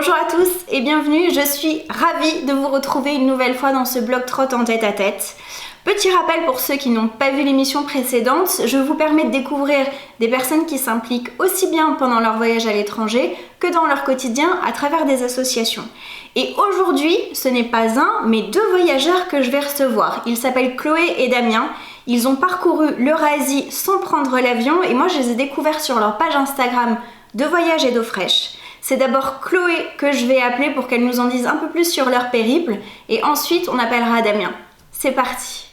Bonjour à tous et bienvenue, je suis ravie de vous retrouver une nouvelle fois dans ce blog Trot en tête à tête. Petit rappel pour ceux qui n'ont pas vu l'émission précédente, je vous permets de découvrir des personnes qui s'impliquent aussi bien pendant leur voyage à l'étranger que dans leur quotidien à travers des associations. Et aujourd'hui, ce n'est pas un, mais deux voyageurs que je vais recevoir. Ils s'appellent Chloé et Damien. Ils ont parcouru l'Eurasie sans prendre l'avion et moi je les ai découverts sur leur page Instagram de voyage et d'eau fraîche. C'est d'abord Chloé que je vais appeler pour qu'elle nous en dise un peu plus sur leur périple et ensuite on appellera Damien. C'est parti!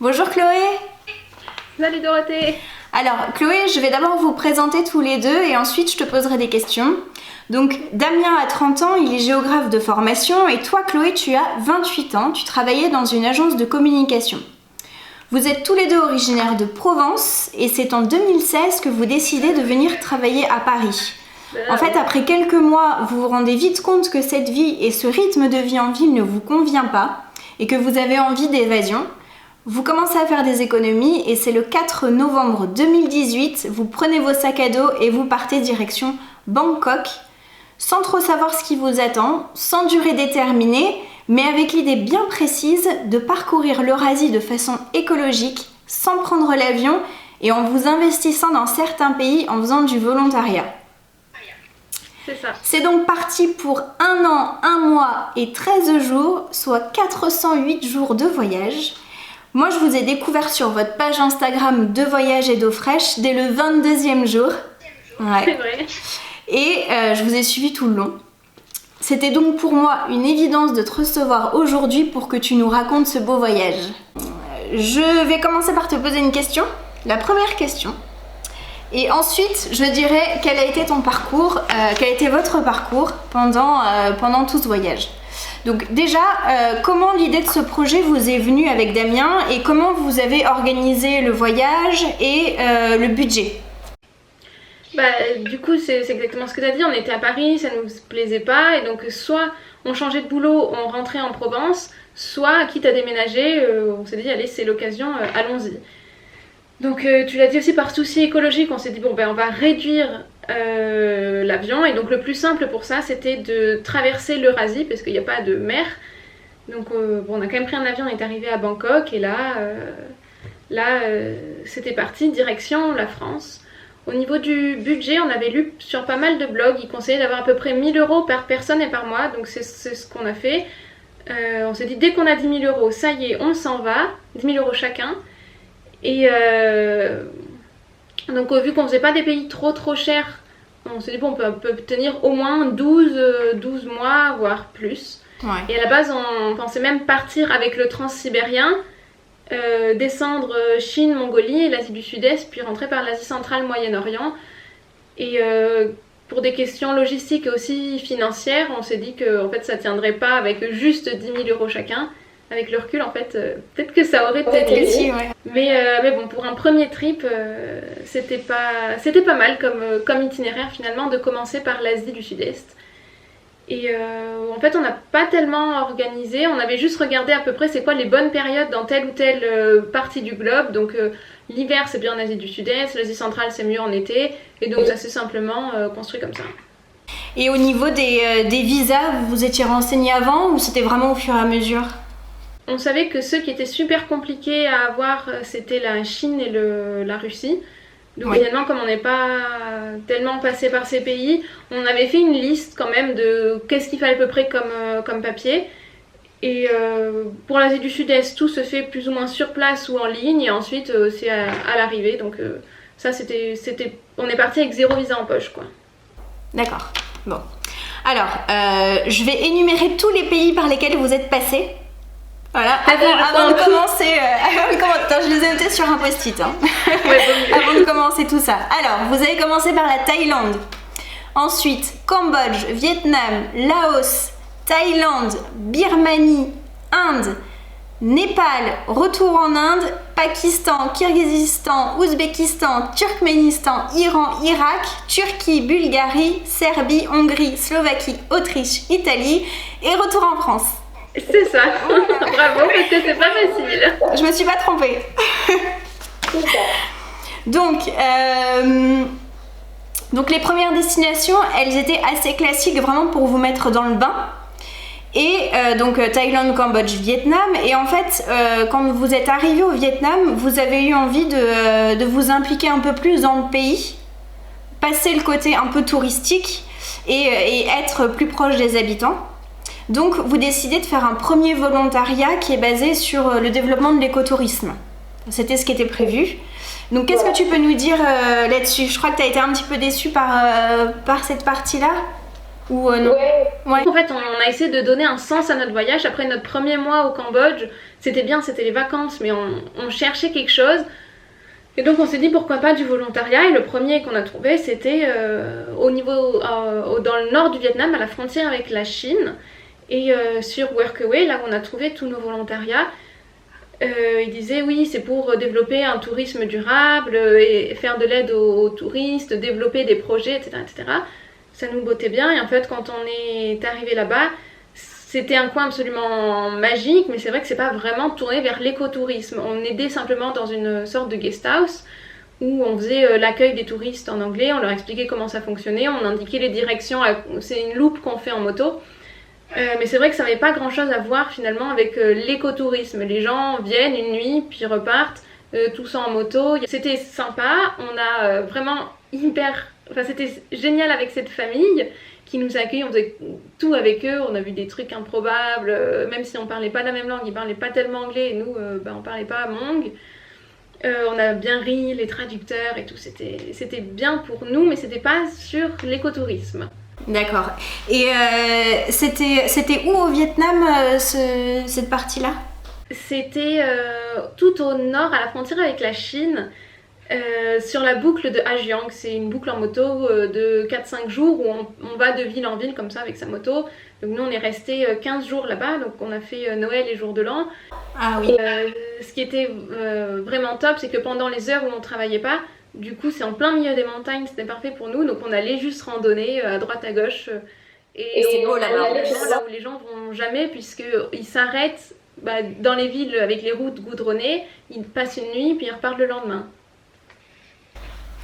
Bonjour Chloé. Salut Dorothée. Alors Chloé, je vais d'abord vous présenter tous les deux et ensuite je te poserai des questions. Donc Damien a 30 ans, il est géographe de formation et toi Chloé tu as 28 ans, tu travaillais dans une agence de communication. Vous êtes tous les deux originaires de Provence et c'est en 2016 que vous décidez de venir travailler à Paris. En fait, après quelques mois, vous vous rendez vite compte que cette vie et ce rythme de vie en ville ne vous convient pas et que vous avez envie d'évasion. Vous commencez à faire des économies et c'est le 4 novembre 2018, vous prenez vos sacs à dos et vous partez direction Bangkok, sans trop savoir ce qui vous attend, sans durée déterminée, mais avec l'idée bien précise de parcourir l'Eurasie de façon écologique, sans prendre l'avion et en vous investissant dans certains pays en faisant du volontariat. C'est ça. C'est donc parti pour 1 an, 1 mois et 13 jours, soit 408 jours de voyage. Moi, je vous ai découvert sur votre page Instagram de voyage et d'eau fraîche dès le 22e jour. Ouais. C'est vrai. Et je vous ai suivi tout le long. C'était donc pour moi une évidence de te recevoir aujourd'hui pour que tu nous racontes ce beau voyage. Je vais commencer par te poser une question, la première question. Et ensuite, je dirais quel a été ton parcours, quel a été votre parcours pendant tout ce voyage. Donc déjà, comment l'idée de ce projet vous est venue avec Damien et comment vous avez organisé le voyage et le budget? Du coup, c'est exactement ce que tu as dit. On était à Paris, ça nous plaisait pas. Et donc, soit on changeait de boulot, on rentrait en Provence, soit, quitte à déménager, on s'est dit, allez, c'est l'occasion, allons-y. Donc, tu l'as dit aussi, par souci écologique, on s'est dit, bon, on va réduire l'avion. Et donc, le plus simple pour ça, c'était de traverser l'Eurasie, parce qu'il n'y a pas de mer. Donc, on a quand même pris un avion, on est arrivé à Bangkok. Et là, c'était parti, direction la France. Au niveau du budget, on avait lu sur pas mal de blogs, ils conseillaient d'avoir à peu près 1 000 € par personne et par mois, donc c'est ce qu'on a fait. On s'est dit, dès qu'on a 10 000 €, ça y est, on s'en va, 10 000 € chacun. Et donc vu qu'on faisait pas des pays trop chers, on s'est dit, bon, on peut tenir au moins 12 mois, voire plus. Ouais. Et à la base, on pensait même partir avec le transsibérien, descendre Chine, Mongolie et l'Asie du Sud-Est, puis rentrer par l'Asie centrale, Moyen-Orient. Et pour des questions logistiques et aussi financières, on s'est dit que en fait, ça tiendrait pas avec juste 10 000 € chacun. Avec le recul, en fait, peut-être que ça aurait peut-être été. Ouais. Mais bon, pour un premier trip, c'était pas mal comme itinéraire finalement de commencer par l'Asie du Sud-Est. Et en fait, on n'a pas tellement organisé, on avait juste regardé à peu près c'est quoi les bonnes périodes dans telle ou telle partie du globe. Donc l'hiver c'est bien en Asie du Sud-Est, l'Asie centrale c'est mieux en été, et donc ça s'est simplement construit comme ça. Et au niveau des visas, vous vous étiez renseigné avant ou c'était vraiment au fur et à mesure? On savait que ceux qui étaient super compliqués à avoir, c'était la Chine et la Russie. Donc finalement, comme on n'est pas tellement passé par ces pays, on avait fait une liste quand même de qu'est-ce qu'il fallait à peu près comme papier. Et pour l'Asie du Sud-Est, tout se fait plus ou moins sur place ou en ligne, et ensuite c'est à l'arrivée. Donc ça, on est parti avec 0 visa en poche, quoi. D'accord. Bon. Alors, je vais énumérer tous les pays par lesquels vous êtes passés. Voilà, avant de commencer, attends, je les ai notés sur un post-it, hein. Avant de commencer tout ça. Alors, vous avez commencé par la Thaïlande, ensuite Cambodge, Vietnam, Laos, Thaïlande, Birmanie, Inde, Népal, retour en Inde, Pakistan, Kirghizistan, Ouzbékistan, Turkménistan, Iran, Irak, Turquie, Bulgarie, Serbie, Hongrie, Slovaquie, Autriche, Italie et retour en France. C'est ça, bravo, parce que c'est pas facile. Je me suis pas trompée. Donc les premières destinations, elles étaient assez classiques, vraiment pour vous mettre dans le bain. Et donc Thaïlande, Cambodge, Vietnam. Et en fait, quand vous êtes arrivé au Vietnam, vous avez eu envie de vous impliquer un peu plus dans le pays, passer le côté un peu touristique et être plus proche des habitants. Donc vous décidez de faire un premier volontariat qui est basé sur le développement de l'écotourisme. C'était ce qui était prévu. Donc qu'est-ce que tu peux nous dire là-dessus? Je crois que tu as été un petit peu déçue par cette partie-là, ou non? Ouais. En fait, on a essayé de donner un sens à notre voyage. Après notre premier mois au Cambodge, c'était bien, c'était les vacances, mais on cherchait quelque chose. Et donc on s'est dit pourquoi pas du volontariat. Et le premier qu'on a trouvé, c'était dans le nord du Vietnam, à la frontière avec la Chine. Et sur Workaway, là où on a trouvé tous nos volontariats, il disait oui, c'est pour développer un tourisme durable et faire de l'aide aux touristes, développer des projets, etc., etc. Ça nous bottait bien. Et en fait, quand on est arrivé là-bas, c'était un coin absolument magique, mais c'est vrai que c'est pas vraiment tourné vers l'écotourisme. On aidait simplement dans une sorte de guest house où on faisait l'accueil des touristes en anglais, on leur expliquait comment ça fonctionnait, on indiquait les directions, c'est une loupe qu'on fait en moto. Mais c'est vrai que ça n'avait pas grand chose à voir finalement avec l'écotourisme. Les gens viennent une nuit puis repartent tous en moto. C'était sympa, on a vraiment c'était génial avec cette famille qui nous accueille, on faisait tout avec eux, on a vu des trucs improbables, même si on parlait pas la même langue, ils parlaient pas tellement anglais et nous on parlait pas Hmong. On a bien ri, les traducteurs et tout, c'était bien pour nous, mais c'était pas sur l'écotourisme. D'accord. Et c'était où au Vietnam, cette partie-là? C'était tout au nord, à la frontière avec la Chine, sur la boucle de Hajiang. C'est une boucle en moto de 4-5 jours où on va de ville en ville comme ça avec sa moto. Donc nous on est resté 15 jours là-bas, donc on a fait Noël et jour de l'an. Ah oui. Ce qui était vraiment top, c'est que pendant les heures où on travaillait pas, du coup c'est en plein milieu des montagnes, c'était parfait pour nous, donc on allait juste randonner à droite à gauche. Et c'est beau là-bas. Là où les gens vont jamais, puisqu'ils s'arrêtent dans les villes avec les routes goudronnées, ils passent une nuit puis ils repartent le lendemain.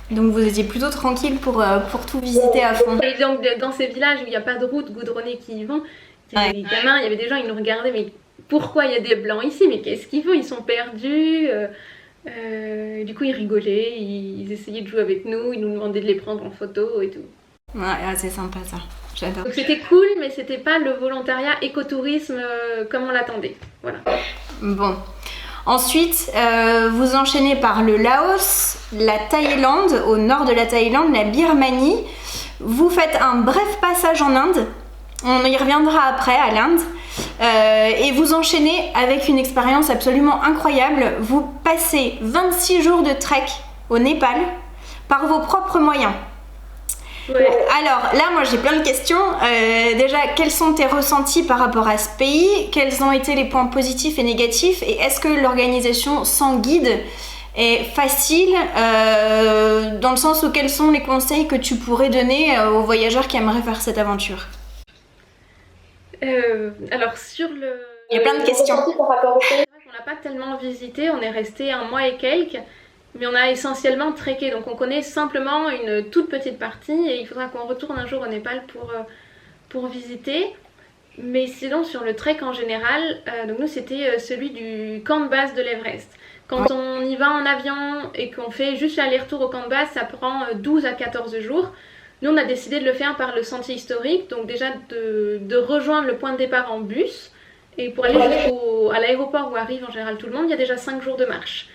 Donc vous étiez plutôt tranquille pour tout visiter à fond. Et donc dans ces villages où il n'y a pas de route goudronnée qui y vont, il y avait des gamins, il y avait des gens, ils nous regardaient, mais pourquoi il y a des blancs ici? Mais qu'est-ce qu'ils font? Ils sont perdus. Du coup ils rigolaient, ils essayaient de jouer avec nous, ils nous demandaient de les prendre en photo et tout. Ouais, c'est sympa ça, j'adore. Donc c'était cool, mais c'était pas le volontariat écotourisme comme on l'attendait. Voilà. Bon. Ensuite, vous enchaînez par le Laos, la Thaïlande, au nord de la Thaïlande, la Birmanie. Vous faites un bref passage en Inde. On y reviendra après à l'Inde. Et vous enchaînez avec une expérience absolument incroyable. Vous passez 26 jours de trek au Népal par vos propres moyens. Ouais. Alors là, moi j'ai plein de questions. Déjà, quels sont tes ressentis par rapport à ce pays? Quels ont été les points positifs et négatifs? Et est-ce que l'organisation sans guide est facile, dans le sens où quels sont les conseils que tu pourrais donner aux voyageurs qui aimeraient faire cette aventure? Alors il y a plein de questions. On n'a pas tellement visité, on est resté 1 mois et quelques. Mais on a essentiellement trekké, donc on connaît simplement une toute petite partie et il faudra qu'on retourne un jour au Népal pour visiter. Mais sinon sur le trek en général, donc nous c'était celui du camp de base de l'Everest. Quand on y va en avion et qu'on fait juste l'aller-retour au camp de base, ça prend 12 à 14 jours. Nous, on a décidé de le faire par le sentier historique, donc déjà de rejoindre le point de départ en bus. Et pour aller à l'aéroport où arrive en général tout le monde, il y a déjà 5 jours de marche.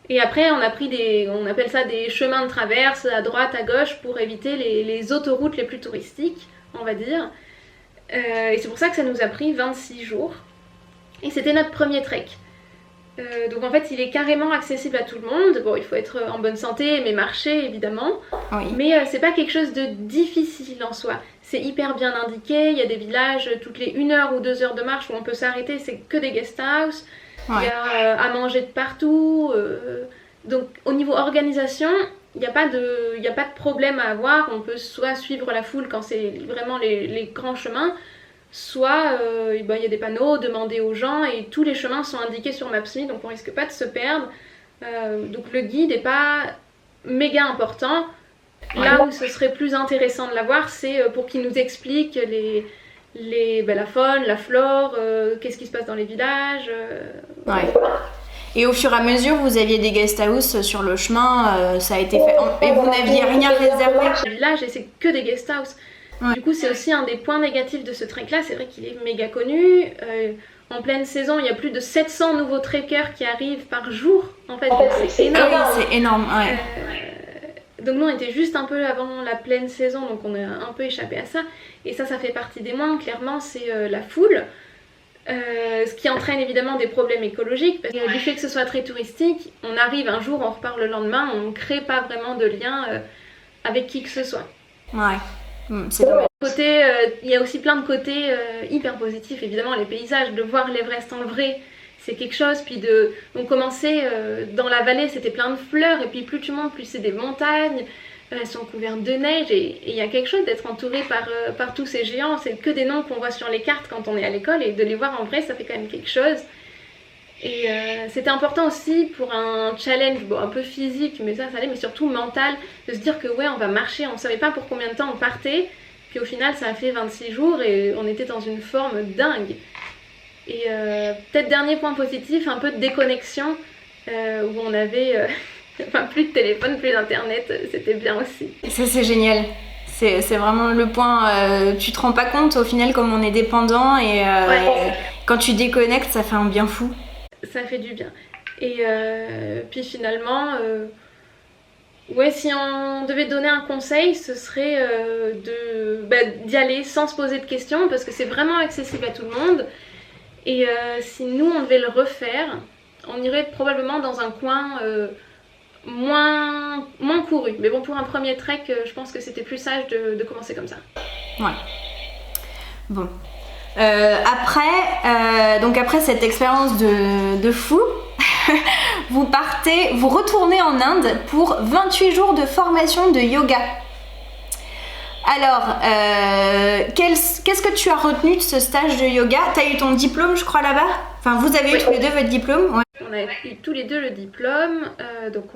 Et après, on a pris on appelle ça des chemins de traverse à droite, à gauche, pour éviter les autoroutes les plus touristiques, on va dire. Et c'est pour ça que ça nous a pris 26 jours. Et c'était notre premier trek. Donc en fait, il est carrément accessible à tout le monde. Bon, il faut être en bonne santé, mais marcher évidemment. Oui. Mais c'est pas quelque chose de difficile en soi. C'est hyper bien indiqué. Il y a des villages toutes les 1 heure ou 2 heures de marche où on peut s'arrêter. C'est que des guest house. Ouais. Il y a à manger de partout. Donc au niveau organisation, il n'y a pas de problème à avoir. On peut soit suivre la foule quand c'est vraiment les grands chemins, soit il y a des panneaux, demander aux gens, et tous les chemins sont indiqués sur Maps.me, donc on risque pas de se perdre. Donc le guide n'est pas méga important. Là où ce serait plus intéressant de l'avoir, c'est pour qu'il nous explique la faune, la flore, qu'est-ce qui se passe dans les villages. Et au fur et à mesure, vous aviez des guest house sur le chemin, ça a été fait, et vous n'aviez rien réservé. Le village, et c'est que des guest house. Du coup, c'est aussi un des points négatifs de ce trek-là. C'est vrai qu'il est méga connu. En pleine saison, il y a plus de 700 nouveaux trekkers qui arrivent par jour. En fait, c'est énorme. C'est énorme, ouais. Donc nous, on était juste un peu avant la pleine saison, donc on a un peu échappé à ça. Et ça fait partie des moins, clairement, c'est la foule. Ce qui entraîne évidemment des problèmes écologiques. Parce que du fait que ce soit très touristique, on arrive un jour, on repart le lendemain, on ne crée pas vraiment de lien avec qui que ce soit. Ouais. C'est dommage. Il y a aussi plein de côtés hyper positifs, évidemment les paysages, de voir l'Everest en vrai, c'est quelque chose. Puis on commençait dans la vallée, c'était plein de fleurs, et puis plus tu montes, plus c'est des montagnes, elles sont couvertes de neige, et il y a quelque chose d'être entouré par tous ces géants. C'est que des noms qu'on voit sur les cartes quand on est à l'école, et de les voir en vrai, ça fait quand même quelque chose. Et c'était important aussi pour un challenge un peu physique, mais ça allait, mais surtout mental, de se dire que on va marcher, on savait pas pour combien de temps on partait, puis au final ça a fait 26 jours et on était dans une forme dingue. Et peut-être dernier point positif, un peu de déconnexion, où on avait plus de téléphone, plus d'internet, c'était bien aussi. Ça c'est génial. C'est vraiment le point, tu te rends pas compte au final comme on est dépendant, et quand tu déconnectes, ça fait un bien fou. Ça fait du bien. Et puis finalement, si on devait donner un conseil, ce serait d'y aller sans se poser de questions, parce que c'est vraiment accessible à tout le monde. Et si nous, on devait le refaire, on irait probablement dans un coin moins couru. Mais bon, pour un premier trek, je pense que c'était plus sage de commencer comme ça. Ouais. Bon. Après cette expérience de fou, vous retournez en Inde pour 28 jours de formation de yoga. Alors, qu'est-ce que tu as retenu de ce stage de yoga? Tu as eu ton diplôme, je crois, là-bas? Enfin, vous avez eu tous les deux votre diplôme? Ouais. On a eu tous les deux le diplôme, donc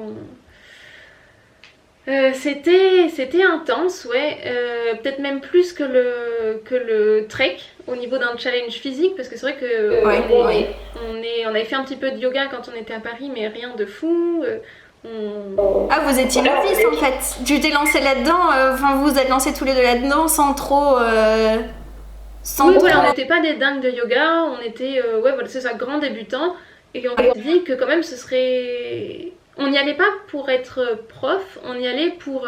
c'était intense, peut-être même plus que le trek au niveau d'un challenge physique, parce que c'est vrai que on avait fait un petit peu de yoga quand on était à Paris, mais rien de fou. Ah, vous étiez novice en fait. Tu t'es lancé là-dedans, vous êtes lancés tous les deux là-dedans sans trop. On n'était pas des dingues de yoga, on était c'est ça, grands débutants, et on s'est dit que quand même ce serait. On n'y allait pas pour être prof, on y allait pour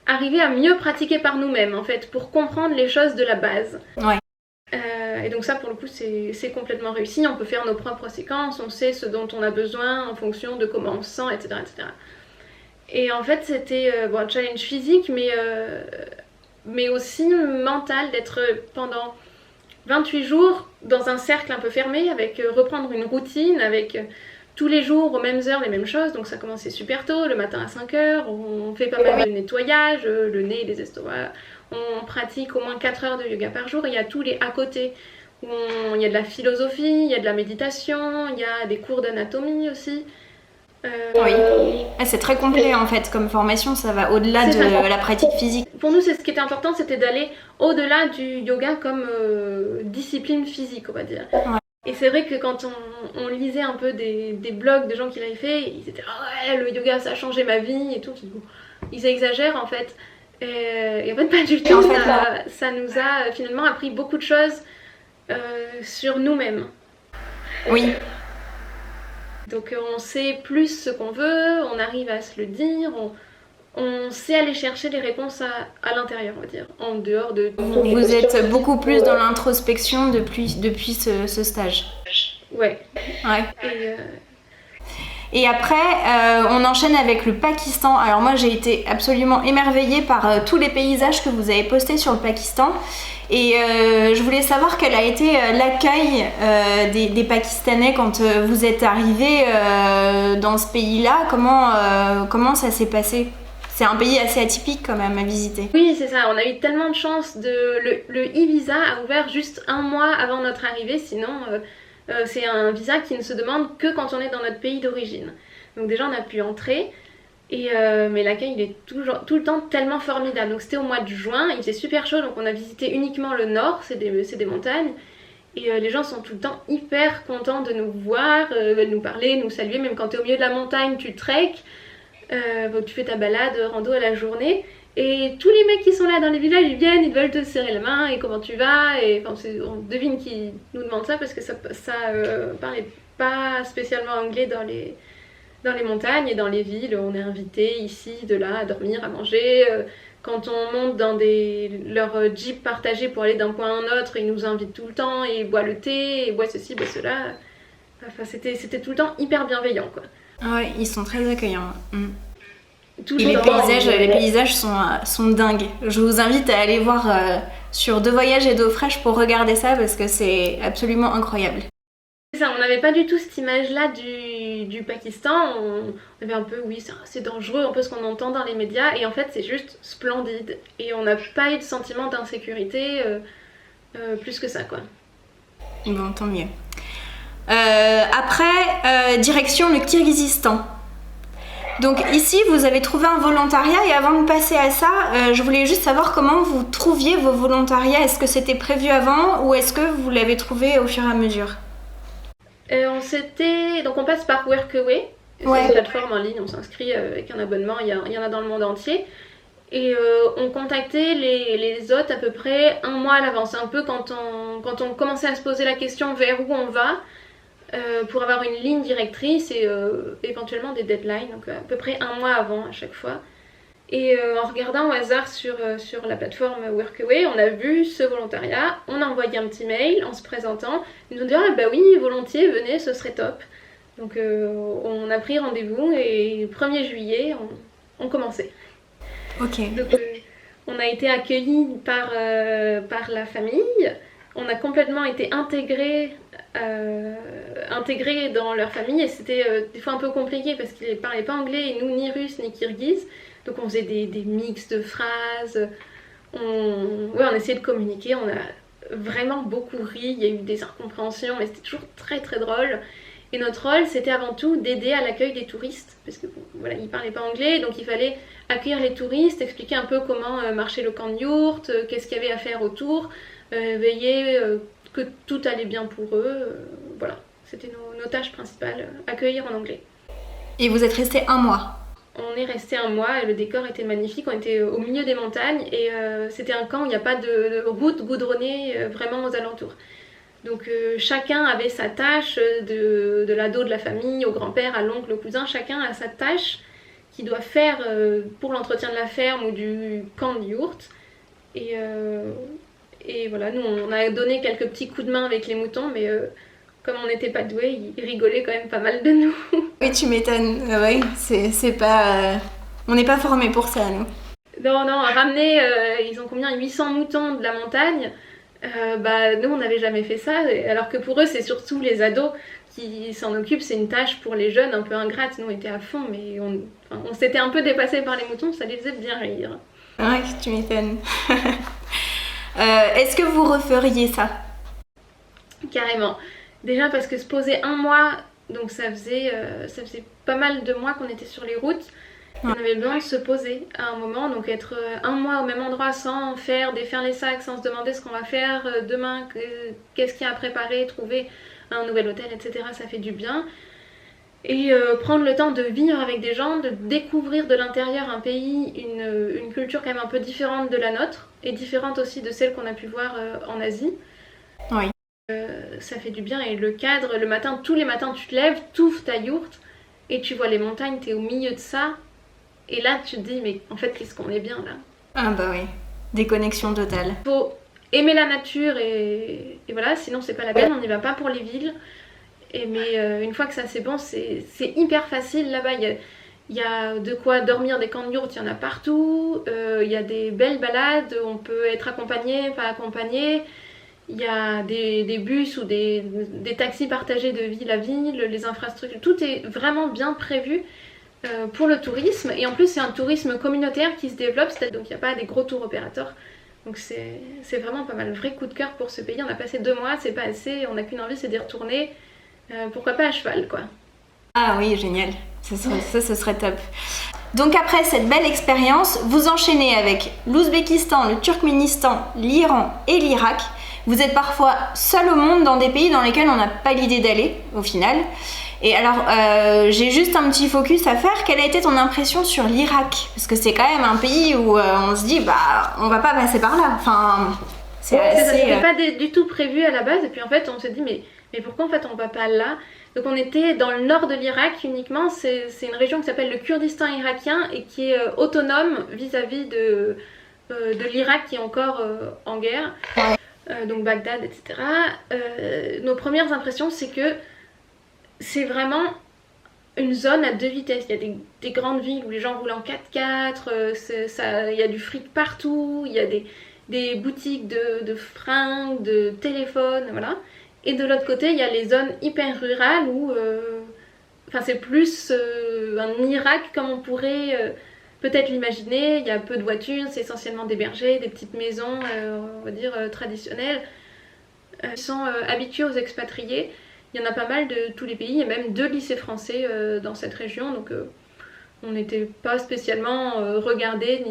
arriver à mieux pratiquer par nous-mêmes, en fait, pour comprendre les choses de la base. Ouais. Et donc ça, pour le coup, c'est complètement réussi. On peut faire nos propres séquences, on sait ce dont on a besoin en fonction de comment on se sent, etc. etc. Et en fait, c'était un challenge physique, mais aussi mental, d'être pendant 28 jours dans un cercle un peu fermé, avec reprendre une routine, avec... tous les jours, aux mêmes heures, les mêmes choses. Donc ça commençait super tôt, le matin à 5h. On fait pas mal de nettoyage, le nez, les estomacs. On pratique au moins 4 heures de yoga par jour. Il y a tous les à côté. Il y a de la philosophie, il y a de la méditation, il y a des cours d'anatomie aussi. Oui, c'est très complet en fait comme formation, ça va au-delà de la pratique physique. Pour nous, ce qui était important, c'était d'aller au-delà du yoga comme discipline physique, on va dire. Ouais. Et c'est vrai que quand on lisait un peu des blogs de gens qui l'avaient fait, ils étaient ah ouais, le yoga ça a changé ma vie et tout. Ils exagèrent en fait. Et en fait, pas du tout. En fait, ça nous a finalement appris beaucoup de choses sur nous-mêmes. Oui. Donc on sait plus ce qu'on veut, on arrive à se le dire, on sait aller chercher les réponses à l'intérieur, on va dire, en dehors de... Vous êtes beaucoup plus dans l'introspection depuis ce stage. Ouais. Et après, on enchaîne avec le Pakistan. Alors moi, j'ai été absolument émerveillée par tous les paysages que vous avez postés sur le Pakistan. Et je voulais savoir quel a été l'accueil des Pakistanais quand vous êtes arrivés dans ce pays-là. Comment ça s'est passé ? C'est un pays assez atypique quand même à visiter. Oui, c'est ça. On a eu tellement de chance. Le e-visa a ouvert juste 1 mois avant notre arrivée. Sinon, c'est un visa qui ne se demande que quand on est dans notre pays d'origine. Donc déjà, on a pu entrer. Mais l'accueil, il est tout le temps tellement formidable. Donc c'était au mois de juin. Il faisait super chaud. Donc on a visité uniquement le nord. C'est des montagnes. Et les gens sont tout le temps hyper contents de nous voir, veulent nous parler, nous saluer. Même quand tu es au milieu de la montagne, tu treks. Tu fais ta balade rando à la journée et tous les mecs qui sont là dans les villages ils viennent, ils veulent te serrer la main et comment tu vas et enfin, on devine qui nous demande ça parce que ça parlait pas spécialement anglais dans les montagnes et dans les villes. On est invité ici, de là, à dormir, à manger. Quand on monte dans leurs jeeps partagés pour aller d'un point à un autre, ils nous invitent tout le temps et ils boivent le thé, et boivent ceci, boivent cela. Enfin, c'était tout le temps hyper bienveillant quoi. Ouais, ils sont très accueillants. Et les paysages sont dingues. Je vous invite à aller voir sur Deux Voyages et d'eau fraîche pour regarder ça parce que c'est absolument incroyable. C'est ça, on n'avait pas du tout cette image-là du Pakistan. On avait un peu, oui, c'est dangereux, un peu ce qu'on entend dans les médias. Et en fait, c'est juste splendide. Et on n'a pas eu de sentiment d'insécurité plus que ça, quoi. Bon, tant mieux. Après, direction le Kirghizistan. Donc ici, vous avez trouvé un volontariat et avant de passer à ça, je voulais juste savoir comment vous trouviez vos volontariats. Est-ce que c'était prévu avant ou est-ce que vous l'avez trouvé au fur et à mesure ? Donc on passe par Workaway, c'est une plateforme en ligne, on s'inscrit avec un abonnement, il y en a dans le monde entier. Et on contactait les hôtes à peu près 1 mois à l'avance, un peu quand on commençait à se poser la question vers où on va. Pour avoir une ligne directrice et éventuellement des deadlines, donc à peu près 1 mois avant à chaque fois. Et en regardant au hasard sur la plateforme Workaway, on a vu ce volontariat, on a envoyé un petit mail en se présentant, ils nous ont dit ah bah oui, volontiers, venez, ce serait top. Donc on a pris rendez-vous et le 1er juillet, on commençait. Ok. Donc on a été accueillis par la famille, on a complètement été intégrés dans leur famille et c'était des fois un peu compliqué parce qu'ils ne parlaient pas anglais et nous ni russe ni kirghize, donc on faisait des mix de phrases, on essayait de communiquer, on a vraiment beaucoup ri, il y a eu des incompréhensions mais c'était toujours très très drôle. Et notre rôle c'était avant tout d'aider à l'accueil des touristes parce que voilà, ils ne parlaient pas anglais, donc il fallait accueillir les touristes, expliquer un peu comment marchait le camp de yourte, qu'est-ce qu'il y avait à faire autour, veiller que tout allait bien pour eux, voilà, c'était nos tâches principales, accueillir en anglais. Et vous êtes resté 1 mois ? On est resté 1 mois et le décor était magnifique, on était au milieu des montagnes et c'était un camp où il n'y a pas de route goudronnée vraiment aux alentours. Donc chacun avait sa tâche, de l'ado de la famille, au grand-père, à l'oncle, au cousin, chacun a sa tâche qu'il doit faire pour l'entretien de la ferme ou du camp de yourte. Et voilà, nous on a donné quelques petits coups de main avec les moutons, mais comme on n'était pas doués, ils rigolaient quand même pas mal de nous. Oui, tu m'étonnes, ouais, c'est pas... on n'est pas formés pour ça, nous. Non, ramener, ils ont combien 800 moutons de la montagne, nous on n'avait jamais fait ça, alors que pour eux c'est surtout les ados qui s'en occupent, c'est une tâche pour les jeunes un peu ingrate, nous on était à fond, mais on s'était un peu dépassé par les moutons, ça les faisait bien rire. Ouais, tu m'étonnes. Est-ce que vous referiez ça ? Carrément. Déjà parce que se poser 1 mois, donc ça faisait pas mal de mois qu'on était sur les routes. On avait besoin de se poser à un moment, donc être 1 mois au même endroit sans défaire les sacs, sans se demander ce qu'on va faire demain, qu'est-ce qu'il y a à préparer, trouver un nouvel hôtel, etc. Ça fait du bien. Et prendre le temps de vivre avec des gens, de découvrir de l'intérieur un pays, une culture quand même un peu différente de la nôtre, et différente aussi de celle qu'on a pu voir en Asie. Oui. Ça fait du bien, et le cadre, le matin, tous les matins tu te lèves, t'ouvres ta yourte, et tu vois les montagnes, t'es au milieu de ça, et là tu te dis, mais en fait, qu'est-ce qu'on est bien là. Ah bah oui, déconnexion totale. Faut aimer la nature, et voilà, sinon c'est pas la peine, on n'y va pas pour les villes. Mais une fois que ça c'est bon, c'est hyper facile là-bas. Il y a de quoi dormir, des camps de yourtes, il y en a partout. Il y a des belles balades, on peut être accompagné, pas accompagné. Il y a des bus ou des taxis partagés de ville à ville, les infrastructures. Tout est vraiment bien prévu pour le tourisme. Et en plus, c'est un tourisme communautaire qui se développe, donc il n'y a pas des gros tours opérateurs. Donc c'est vraiment pas mal. Vrai coup de cœur pour ce pays. On a passé 2 mois, c'est pas assez. On n'a qu'une envie, c'est d'y retourner. Pourquoi pas à cheval, quoi. Ah oui, génial. Ça, ce serait top. Donc après cette belle expérience, vous enchaînez avec l'Ouzbékistan, le Turkménistan, l'Iran et l'Irak. Vous êtes parfois seul au monde dans des pays dans lesquels on n'a pas l'idée d'aller, au final. Et alors, j'ai juste un petit focus à faire. Quelle a été ton impression sur l'Irak? Parce que c'est quand même un pays où on se dit, bah, on va pas passer par là. Enfin, c'est assez... C'était pas du tout prévu à la base. Et puis en fait, on s'est dit, mais pourquoi en fait on va pas là? Donc on était dans le nord de l'Irak uniquement. C'est une région qui s'appelle le Kurdistan irakien et qui est autonome vis-à-vis de l'Irak qui est encore en guerre. Donc Bagdad, etc. Nos premières impressions, c'est que c'est vraiment une zone à 2 vitesses. Il y a des grandes villes où les gens roulent en 4x4, il y a du fric partout, il y a des boutiques de fringues, de téléphones, voilà. Et de l'autre côté, il y a les zones hyper rurales où c'est plus un Irak comme on pourrait peut-être l'imaginer. Il y a peu de voitures, c'est essentiellement des bergers, des petites maisons, on va dire, traditionnelles. Ils sont habitués aux expatriés. Il y en a pas mal de tous les pays, il y a même 2 lycées français dans cette région, donc on n'était pas spécialement regardés,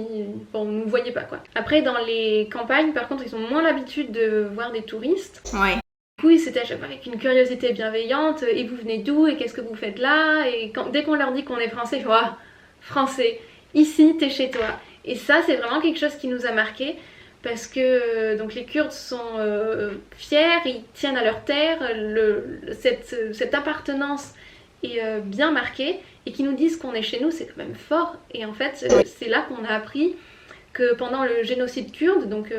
on ne nous voyait pas, quoi. Après, dans les campagnes, par contre, ils ont moins l'habitude de voir des touristes. Ouais. Du coup, c'était à chaque fois avec une curiosité bienveillante, et vous venez d'où, et qu'est-ce que vous faites là? Et dès qu'on leur dit qu'on est français, ils font « Ah, français, ici, t'es chez toi ». Et ça, c'est vraiment quelque chose qui nous a marqué. Parce que donc les Kurdes sont fiers, ils tiennent à leur terre, cette appartenance est bien marquée, et qui nous disent qu'on est chez nous, c'est quand même fort. Et en fait, c'est là qu'on a appris que pendant le génocide kurde, donc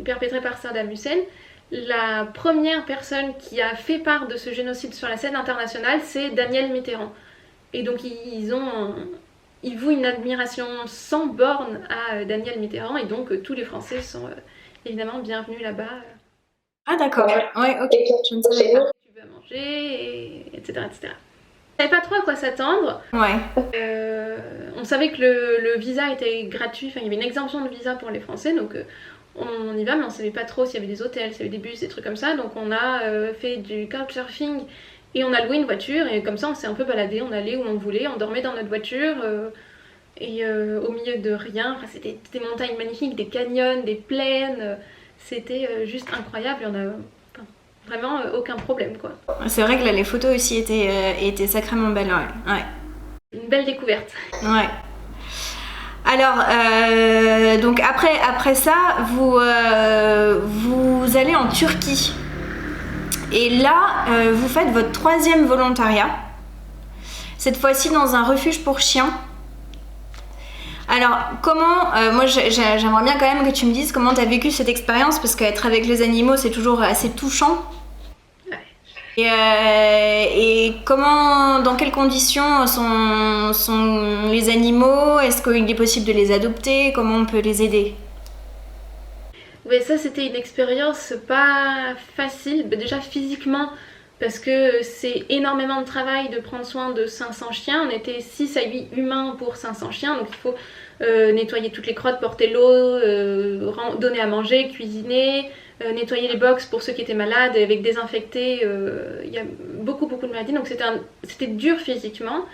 perpétré par Saddam Hussein, la première personne qui a fait part de ce génocide sur la scène internationale, c'est Daniel Mitterrand. Et donc ils vouent une admiration sans borne à Daniel Mitterrand, et donc tous les Français sont évidemment bienvenus là-bas. Ah d'accord, ouais, ok, je ne savais pas. Tu veux manger, etc., etc. On savait pas trop à quoi s'attendre. Ouais. On savait que le visa était gratuit, il y avait une exemption de visa pour les Français, donc on y va, mais on savait pas trop s'il y avait des hôtels, s'il y avait des bus, des trucs comme ça, donc on a fait du couchsurfing. Et on a loué une voiture, et comme ça on s'est un peu baladé, on allait où on voulait, on dormait dans notre voiture, au milieu de rien. Enfin, c'était des montagnes magnifiques, des canyons, des plaines, c'était juste incroyable, et on a vraiment aucun problème, quoi. C'est vrai que là les photos aussi étaient sacrément belles, ouais. Une belle découverte. Ouais. Alors, donc après ça, vous allez en Turquie. Et là, vous faites votre 3e volontariat, cette fois-ci dans un refuge pour chiens. Alors, comment, moi j'aimerais bien quand même que tu me dises comment tu as vécu cette expérience, parce qu'être avec les animaux, c'est toujours assez touchant. Ouais. Et comment, dans quelles conditions sont les animaux? Est-ce qu'il est possible de les adopter? Comment on peut les aider? Oui, ça c'était une expérience pas facile, déjà physiquement, parce que c'est énormément de travail de prendre soin de 500 chiens. On était 6 à 8 humains pour 500 chiens, donc il faut nettoyer toutes les crottes, porter l'eau, donner à manger, cuisiner, nettoyer les box pour ceux qui étaient malades, avec désinfecter. Il y a beaucoup de maladies, donc c'était dur physiquement.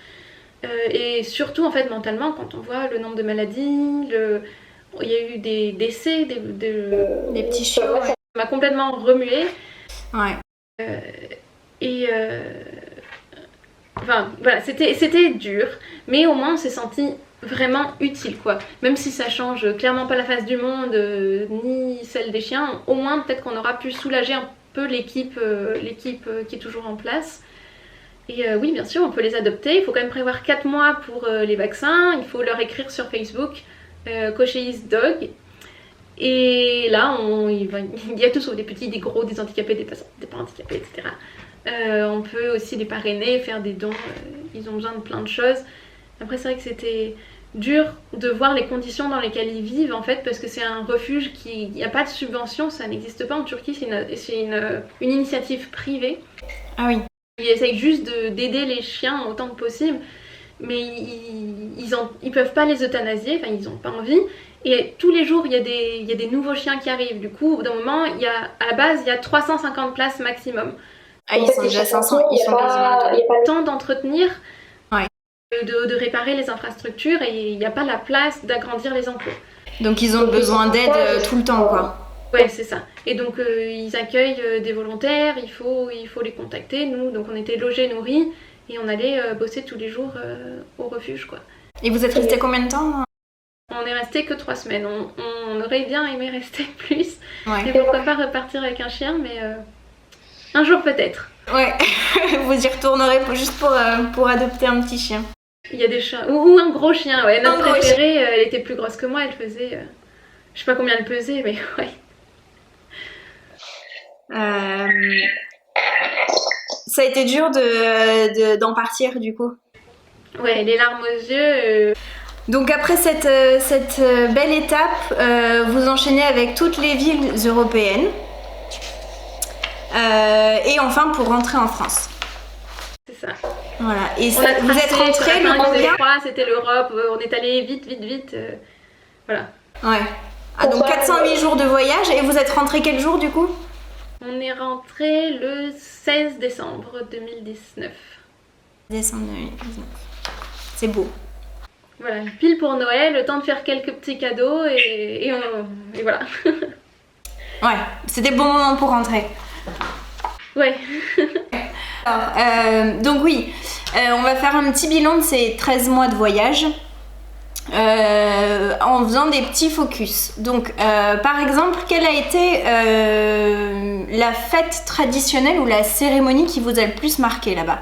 Et surtout en fait mentalement, quand on voit le nombre de maladies, il y a eu des décès, des petits chiots. Ouais. Ça m'a complètement remuée. Ouais. Et enfin voilà, c'était dur, mais au moins on s'est senti vraiment utile quoi. Même si ça change clairement pas la face du monde, ni celle des chiens, au moins peut-être qu'on aura pu soulager un peu l'équipe qui est toujours en place. Et oui, bien sûr, on peut les adopter. Il faut quand même prévoir 4 mois pour les vaccins. Il faut leur écrire sur Facebook, Cochise Dog. Et là, il y a tout sauf des petits, des gros, des handicapés, des pas handicapés, etc. On peut aussi les parrainer, faire des dons. Ils ont besoin de plein de choses. Après, c'est vrai que c'était dur de voir les conditions dans lesquelles ils vivent, en fait, parce que c'est un refuge il n'y a pas de subvention, ça n'existe pas en Turquie, c'est une initiative privée. Ah oui. Ils essayent juste d'aider les chiens autant que possible, mais ils peuvent pas les euthanasier, enfin ils n'ont pas envie. Et tous les jours, il y a des nouveaux chiens qui arrivent. Du coup, au bout d'un moment, à la base, il y a 350 places maximum. Ah, ils sont déjà 500, ils sont quasiment... Il n'y a pas le temps d'entretenir, ouais. de réparer les infrastructures, et il n'y a pas la place d'agrandir les enclos. Donc ils ont besoin d'aide tout le temps, quoi. Ouais, c'est ça. Et donc ils accueillent des volontaires, il faut les contacter, nous. Donc on était logés, nourris, et on allait bosser tous les jours au refuge, quoi. Et vous êtes restés combien de temps ? On est resté que 3 semaines. On aurait bien aimé rester plus. Ouais. Et pourquoi pas repartir avec un chien, mais un jour peut-être. Ouais, vous y retournerez juste pour adopter un petit chien. Il y a des chiens, ou un gros chien, ouais. Notre préférée, elle était plus grosse que moi, elle faisait... je sais pas combien elle pesait, mais ouais. Ça a été dur d'en partir, du coup. Ouais, les larmes aux yeux... Donc après cette belle étape, vous enchaînez avec toutes les villes européennes et enfin pour rentrer en France. C'est ça. Voilà. Et vous êtes rentrés le combien ? C'était l'Europe, on est allé vite, voilà. Ouais. Ah, donc 408 jours de voyage, et vous êtes rentrés quel jour du coup ? On est rentré le 16 décembre 2019. Décembre 2019. C'est beau. Voilà, pile pour Noël, le temps de faire quelques petits cadeaux et voilà. Ouais, c'était le bon moment pour rentrer. Ouais. Alors, donc oui, on va faire un petit bilan de ces 13 mois de voyage en faisant des petits focus. Donc, par exemple, quelle a été la fête traditionnelle ou la cérémonie qui vous a le plus marqué là-bas ?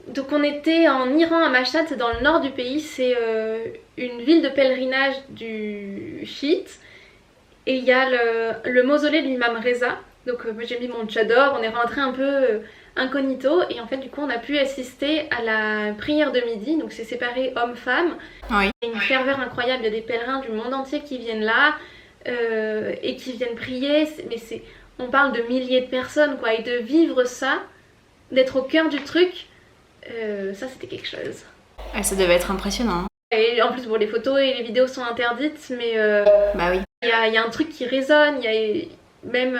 Donc on était en Iran, à Mashhad, c'est dans le nord du pays, c'est une ville de pèlerinage du chiite. Et il y a le mausolée de l'imam Reza. Donc moi j'ai mis mon tchador, on est rentré un peu incognito. Et en fait du coup on a pu assister à la prière de midi. Donc c'est séparé hommes-femmes. Oui. Il y a une ferveur incroyable, il y a des pèlerins du monde entier qui viennent là et qui viennent prier. On parle de milliers de personnes quoi. Et de vivre ça, d'être au cœur du truc... ça c'était quelque chose. Ouais, ça devait être impressionnant. Et en plus bon, les photos et les vidéos sont interdites, mais bah oui. Il y a un truc qui résonne, il y a même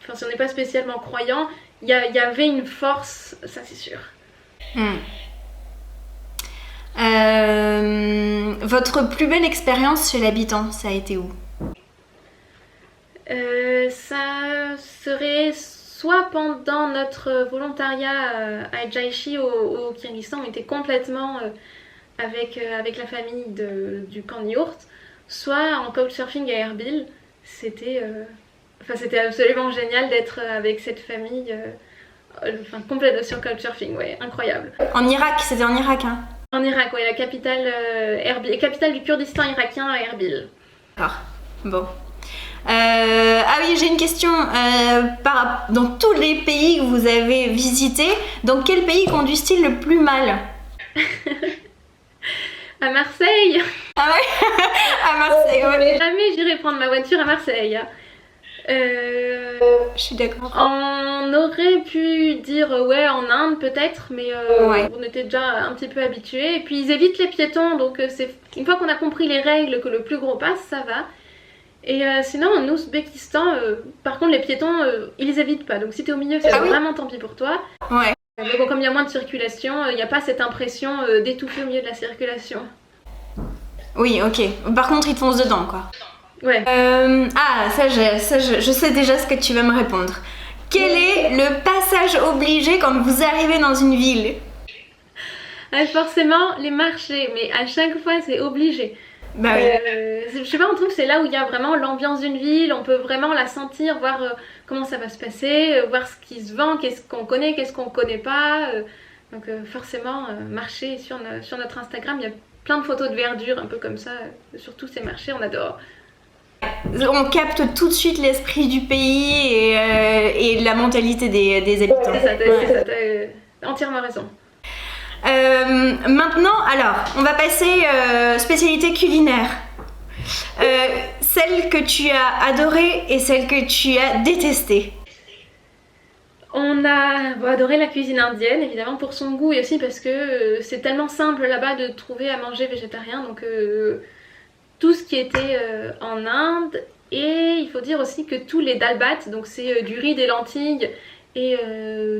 enfin si on n'est pas spécialement croyant, il y avait une force, ça c'est sûr. Votre plus belle expérience chez l'habitant, ça a été où ? Ça serait soit pendant notre volontariat à Jaishi au Kyrgyzstan, on était complètement avec la famille du camp de Yurt, soit en couchsurfing à Erbil. C'était absolument génial d'être avec cette famille complète sur couchsurfing, ouais, incroyable. En Irak, c'était en Irak, hein ? En Irak, ouais, la capitale Erbil, capitale du Kurdistan irakien à Erbil. D'accord, bon. Ah oui, j'ai une question. Dans tous les pays que vous avez visités, dans quel pays conduisent-ils le plus mal ? À Marseille. Ah ouais. À Marseille, ouais. Jamais j'irai prendre ma voiture à Marseille. Je suis d'accord. On aurait pu dire ouais en Inde peut-être, mais ouais. On était déjà un petit peu habitués. Et puis ils évitent les piétons, donc une fois qu'on a compris les règles que le plus gros passe, ça va. Et sinon en Ouzbékistan, par contre les piétons, ils les évitent pas. Donc si t'es au milieu, c'est vraiment tant pis pour toi. Ouais. Mais bon, comme il y a moins de circulation, il n'y a pas cette impression d'étouffer au milieu de la circulation. Oui, ok. Par contre, ils te foncent dedans, quoi. Ouais. Je sais déjà ce que tu vas me répondre. Quel est le passage obligé quand vous arrivez dans une ville? Forcément, les marchés, mais à chaque fois, c'est obligé. Bah oui. Je sais pas, on trouve que c'est là où il y a vraiment l'ambiance d'une ville, on peut vraiment la sentir, voir comment ça va se passer, voir ce qui se vend, qu'est-ce qu'on connaît, qu'est-ce qu'on connaît pas. Donc forcément, marché sur notre Instagram, il y a plein de photos de verdure, un peu comme ça, sur tous ces marchés, on adore. On capte tout de suite l'esprit du pays et la mentalité des habitants. C'est ça, t'as entièrement raison. Maintenant, alors, on va passer spécialité culinaire. Celle que tu as adorée et celle que tu as détestée. On a adoré la cuisine indienne, évidemment pour son goût et aussi parce que c'est tellement simple là-bas de trouver à manger végétarien. Donc tout ce qui était en Inde. Et il faut dire aussi que tous les dal bhat, donc c'est du riz, des lentilles et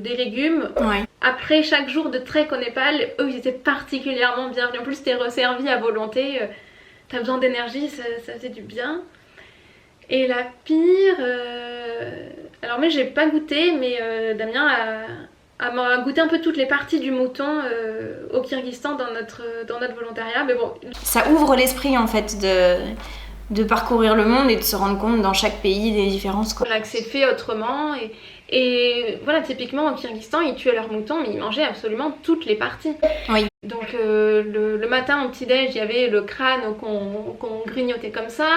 des légumes. Ouais. Après chaque jour de trek au Népal, eux ils étaient particulièrement bienvenus. En plus t'es resservi à volonté, t'as besoin d'énergie, ça faisait du bien. Et la pire, alors moi j'ai pas goûté, mais Damien a goûté un peu toutes les parties du mouton au Kyrgyzstan dans notre volontariat, mais bon. Ça ouvre l'esprit en fait de parcourir le monde et de se rendre compte dans chaque pays des différences. Voilà, que c'est fait autrement et voilà, typiquement au Kyrgyzstan, ils tuaient leurs moutons, mais ils mangeaient absolument toutes les parties. Oui. Donc le matin au petit-déj, il y avait le crâne qu'on grignotait comme ça.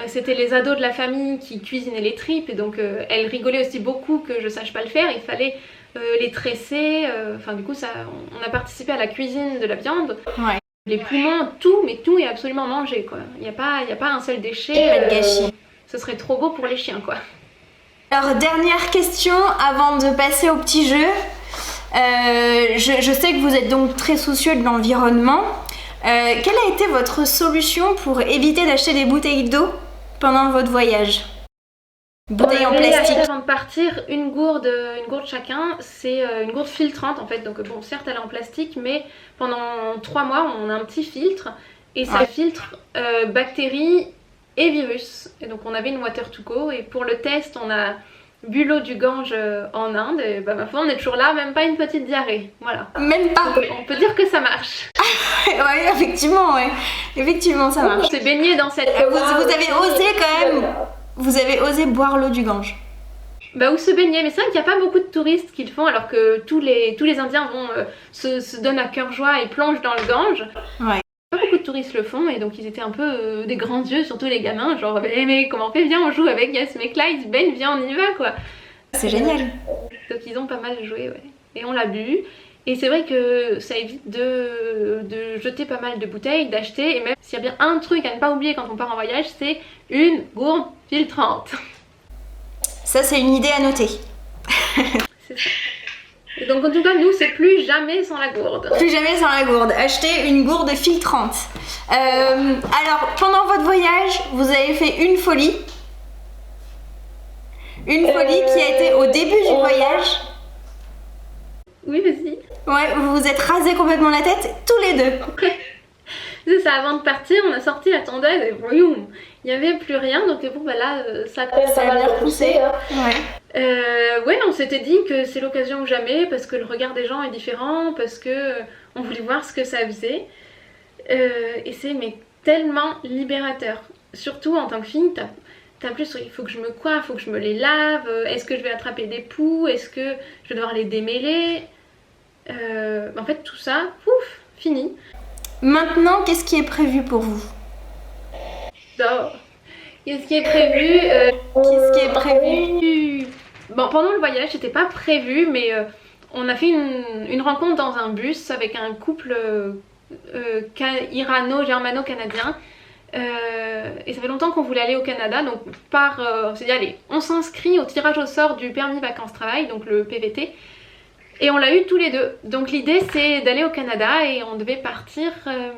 C'était les ados de la famille qui cuisinaient les tripes, et donc elles rigolaient aussi beaucoup que je sache pas le faire. Il fallait les tresser. Enfin du coup, on a participé à la cuisine de la viande. Ouais. Les poumons, tout, mais tout est absolument mangé, quoi. Il n'y a pas un seul déchet. Pas de gâchis. Ce serait trop beau pour les chiens, quoi. Alors, dernière question avant de passer au petit jeu. Je sais que vous êtes donc très soucieux de l'environnement. Quelle a été votre solution pour éviter d'acheter des bouteilles d'eau pendant votre voyage? Bouteilles en plastique. Avant de partir, une gourde chacun, c'est une gourde filtrante en fait. Donc bon, certes elle est en plastique, mais pendant 3 mois on a un petit filtre et ça filtre bactéries et virus. Et donc on avait une water to go et pour le test on a bu l'eau du Gange en Inde et bah ma foi on est toujours là, même pas une petite diarrhée, voilà. Même pas. On peut dire que ça marche. Ouais, effectivement ça marche. On s'est baigné dans cette vous avez osé quand même. Vous avez osé boire l'eau du Gange. Bah où se baigner, mais c'est vrai qu'il n'y a pas beaucoup de touristes qui le font alors que tous les Indiens vont se donnent à cœur joie et plongent dans le Gange. Ouais. Pas beaucoup de touristes le font et donc ils étaient un peu des grands yeux, surtout les gamins, genre mais comment on fait, viens on joue avec, il y a ce mec là, il se baigne, viens on y va quoi. C'est génial. Donc ils ont pas mal joué, ouais. Et on l'a bu. Et c'est vrai que ça évite de jeter pas mal de bouteilles, d'acheter. Et même s'il y a bien un truc à ne pas oublier quand on part en voyage, c'est une gourde filtrante. Ça, c'est une idée à noter. C'est ça. Et donc en tout cas, nous, c'est plus jamais sans la gourde. Plus jamais sans la gourde. Achetez une gourde filtrante. Alors, pendant votre voyage, vous avez fait une folie. Une folie qui a été au début du voyage. Oui, vas-y. Ouais, vous vous êtes rasé complètement la tête, tous les deux. C'est ça, avant de partir, on a sorti la tondeuse et boum, il n'y avait plus rien. Donc bon, bah là, ça a bien repoussé. Ouais, on s'était dit que c'est l'occasion ou jamais parce que le regard des gens est différent, parce que on voulait voir ce que ça faisait. Et c'est mais tellement libérateur. Surtout en tant que fille, t'as plus, il faut que je me coiffe, il faut que je me les lave, est-ce que je vais attraper des poux, est-ce que je vais devoir les démêler. En fait tout ça, pouf, fini. Maintenant, qu'est-ce qui est prévu pour vous? Qu'est-ce qui est prévu Qu'est-ce qui est prévu? Bon, pendant le voyage, c'était pas prévu, mais on a fait une rencontre dans un bus avec un couple irano-germano-canadien. Et ça fait longtemps qu'on voulait aller au Canada, donc on s'est dit allez, on s'inscrit au tirage au sort du permis vacances-travail, donc le PVT. Et on l'a eu tous les deux. Donc l'idée c'est d'aller au Canada et on devait partir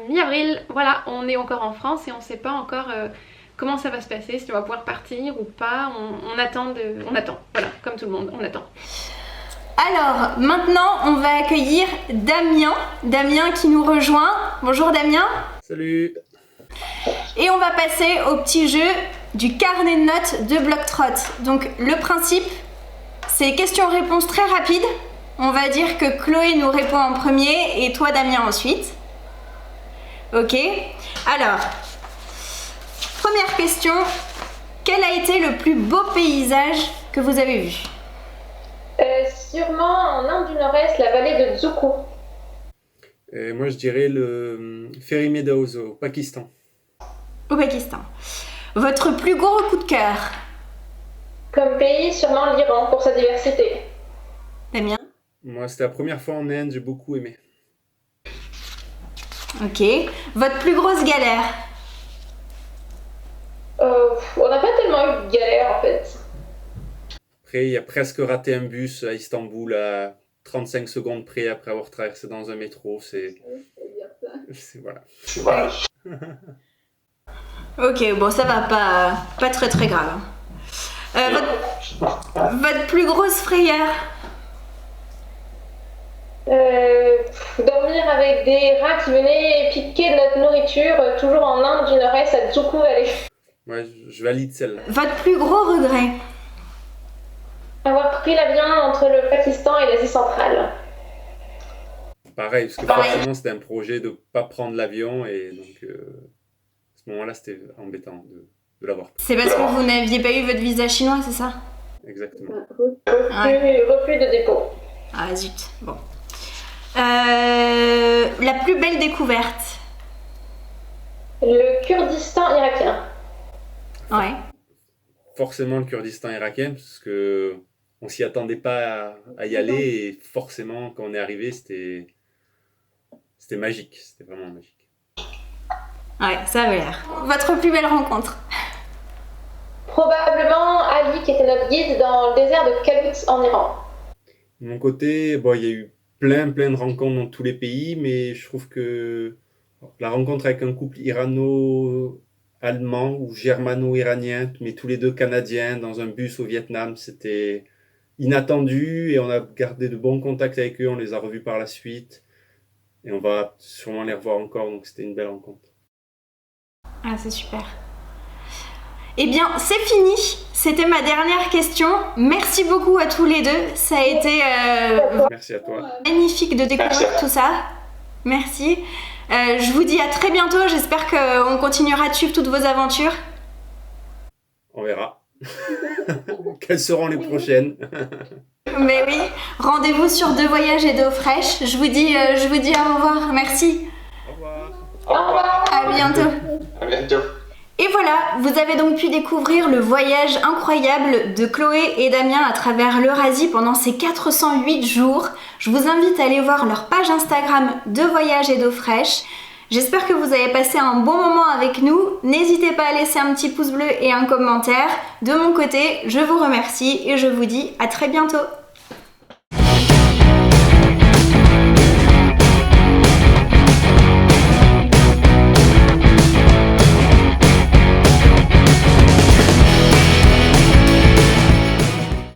mi-avril. Voilà, on est encore en France et on sait pas encore comment ça va se passer, si on va pouvoir partir ou pas. On attend, voilà, comme tout le monde, on attend. Alors maintenant on va accueillir Damien qui nous rejoint. Bonjour Damien. Salut. Et on va passer au petit jeu du carnet de notes de Bloc Trot. Donc le principe, c'est questions-réponses très rapides. On va dire que Chloé nous répond en premier et toi Damien ensuite. Ok. Alors, première question. Quel a été le plus beau paysage que vous avez vu? Sûrement en Inde du Nord-Est, la vallée de Zuku. Moi, je dirais le Fairy Meadows au Pakistan. Au Pakistan. Votre plus gros coup de cœur? Comme pays, sûrement l'Iran pour sa diversité. Damien? Moi, c'était la première fois en Inde, j'ai beaucoup aimé. Ok. Votre plus grosse galère? On n'a pas tellement eu de galère en fait. Après, il a presque raté un bus à Istanbul à 35 secondes près après avoir traversé dans un métro. Voilà. Ok, bon, ça va, pas très très grave. Votre plus grosse frayeur? Dormir avec des rats qui venaient piquer de notre nourriture, toujours en Inde du Nord-Est à Zuku Valley. Ouais, je valide celle-là. Votre plus gros regret? Avoir pris l'avion entre le Pakistan et l'Asie centrale. Pareil, parce que forcément c'était un projet de ne pas prendre l'avion et donc à ce moment-là c'était embêtant de l'avoir. C'est parce que vous n'aviez pas eu votre visa chinois, c'est ça? Exactement. Refus de dépôt. Ah zut, bon. La plus belle découverte? Le Kurdistan irakien. Ouais. Forcément le Kurdistan irakien, parce que on s'y attendait pas à y aller et forcément quand on est arrivé c'était magique, c'était vraiment magique. Ouais, ça avait l'air. Votre plus belle rencontre? Probablement Ali qui était notre guide dans le désert de Kalout en Iran. De mon côté, bon, il y a eu plein de rencontres dans tous les pays, mais je trouve que la rencontre avec un couple irano-allemand ou germano-iranien, mais tous les deux canadiens dans un bus au Vietnam, c'était inattendu et on a gardé de bons contacts avec eux, on les a revus par la suite et on va sûrement les revoir encore, donc c'était une belle rencontre. Ah, c'est super. Eh bien, c'est fini. C'était ma dernière question. Merci beaucoup à tous les deux. Ça a été Merci à toi. Magnifique de découvrir tout ça. Merci. Je vous dis à très bientôt. J'espère qu'on continuera de suivre toutes vos aventures. On verra. Quelles seront les prochaines? Mais oui, rendez-vous sur 2 voyages et d'eau fraîche. Je vous dis au revoir. Merci. Au revoir. Au revoir. À bientôt. À bientôt. Et voilà, vous avez donc pu découvrir le voyage incroyable de Chloé et Damien à travers l'Eurasie pendant ces 408 jours. Je vous invite à aller voir leur page Instagram de voyage et d'eau fraîche. J'espère que vous avez passé un bon moment avec nous. N'hésitez pas à laisser un petit pouce bleu et un commentaire. De mon côté, je vous remercie et je vous dis à très bientôt.